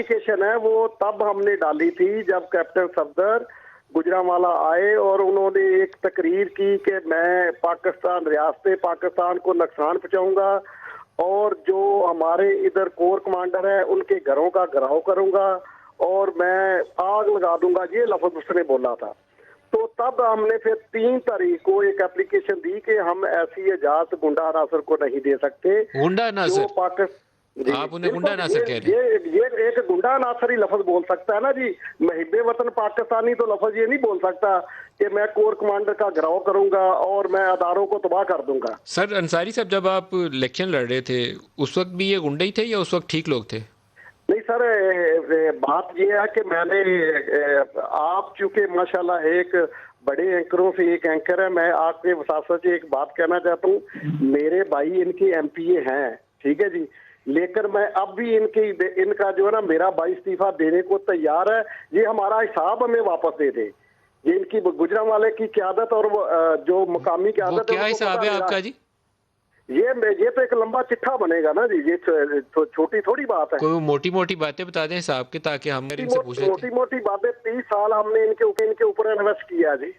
Application है वो तब हमने डाली थी जब कैप्टन सफदर गुजरांवाला आए और उन्होंने एक तकरीर की कि मैं पाकिस्तान रियासत पाकिस्तान को नुकसान पहुंचाऊंगा और जो हमारे इधर कोर कमांडर है उनके घरों का घेराव करूंगा और मैं आग लगा दूंगा, ये लफ्ज उसने बोला था। तो तब हमने फिर 3 तारीख को एक एप्लीकेशन दी कि हम ऐसी इजाजत गुंडा नासर को नहीं दे सकते। गुंडा नासर, जो पाकिस्तान, आप उन्हें गुंडा नासर कह रहे हैं? ये एक गुंडा नासर ही लफ्ज बोल सकता है ना जी। महबे वतन पाकिस्तानी तो लफ्ज ये नहीं बोल सकता कि मैं कोर कमांडर का घेराव करूंगा और मैं अदारों को तबाह कर दूंगा। सर अंसारी साहब, जब आप इलेक्शन लड़ रहे थे उस वक्त भी ये गुंडे ही थे या उस वक्त ठीक लोग थे? नहीं सर, बात ये है कि मैंने आप चूंकि माशाल्लाह एक बड़े एंकरों से एक एंकर है, मैं आपके वसासत से एक बात कहना चाहता हूँ। मेरे भाई इनके एमपीए हैं, ठीक है जी, लेकिन मैं अब भी इनका जो है ना मेरा भाई इस्तीफा देने को तैयार है। ये हमारा हिसाब हमें वापस दे दे। ये इनकी गुजरांवाले की क़यादत और जो मुकामी क़यादत है, क्या हिसाब है आपका जी? ये तो एक लंबा चिट्ठा बनेगा ना जी, ये छोटी थोड़ी बात है। कोई मोटी मोटी बातें बता दें हिसाब के, ताकि हम इनसे पूछें। मोटी मोटी बातें 30 साल हमने इनके ऊपर इन्वेस्ट किया जी।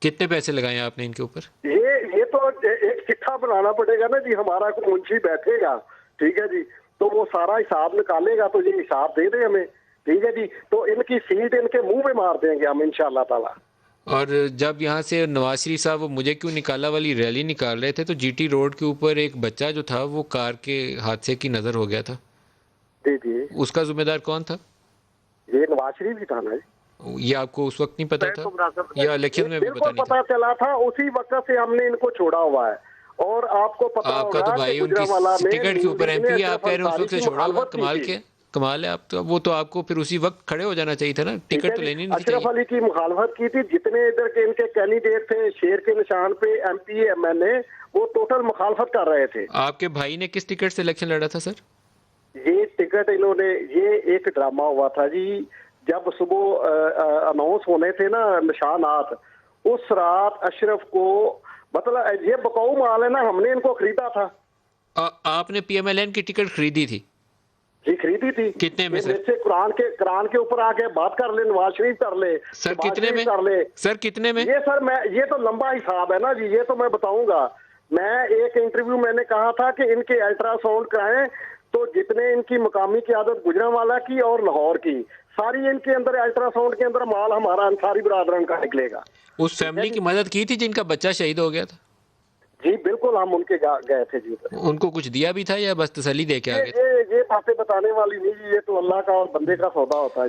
कितने पैसे लगाए आपने इनके ऊपर? ये तो एक चिट्ठा बनाना पड़ेगा ना जी, हमारा कोई मुंशी बैठेगा, ठीक है जी, तो वो सारा हिसाब निकालेगा, तो ये हिसाब दे दे हमें, ठीक है जी। तो इनकी सीट इनके मुंह में मार देंगे हम इंशाल्लाह ताला। और जब यहाँ से नवाज शरीफ साहब वो मुझे क्यों निकाला वाली रैली निकाल रहे थे, तो जीटी रोड के ऊपर एक बच्चा जो था वो कार के हादसे की नजर हो गया था। जी जी, उसका जिम्मेदार कौन था? ये नवाज शरीफ ही था ना जी। ये आपको उस वक्त नहीं पता था या इलेक्शन में भी बिल्कुल पता नहीं पता चला था, उसी वक्त से हमने इनको छोड़ा हुआ है। और आपको पता आपका तो भाई उनकी टिकट के ऊपर एमपी, आप कह रहे हो उस वक्त से छोड़ा हुआ? कमाल है। आप तो वो तो आपको फिर उसी वक्त खड़े हो जाना चाहिए था ना, टिकट तो लेनी नहीं चाहिए। अशरफ अली की मुखालफत की थी, जितने इधर के इनके कैंडिडेट थे शेर के निशान पे एमपी एमएलए, वो टोटल मुखालफत कर रहे थे। आपके भाई ने किस टिकट से इलेक्शन लड़ा था सर? ये टिकट इन्होंने, ये एक ड्रामा हुआ था जी। जब सुबह अनाउंस होने थे ना निशानात, उस रात अशरफ को, मतलब ये बकाऊ माल है ना, हमने इनको खरीदा था। आपने पीएमएलएन की टिकट खरीदी थी? जी खरीदी थी। कितने में सर? कुरान के ऊपर आके बात कर ले, नवाज शरीफ कर ले सर, कितने में कर ले सर? कितने में? ये तो लंबा हिसाब है ना जी, ये तो मैं बताऊंगा। मैं एक इंटरव्यू मैंने कहा था कि इनके अल्ट्रासाउंड कराएं, तो जितने इनकी मुकामी क़यादत गुजरांवाला की और लाहौर की, सारी इनके अंदर अल्ट्रासाउंड के अंदर माल हमारा अंसारी बिरादरन का निकलेगा। उस फैमिली की मदद की थी जिनका बच्चा शहीद हो गया था? जी बिल्कुल, हम उनके गए थे जी। उनको कुछ दिया भी था या बस तसल्ली दे के आ गए? ये बातें बताने वाली नहीं, ये तो अल्लाह का और बंदे का सौदा होता है जी।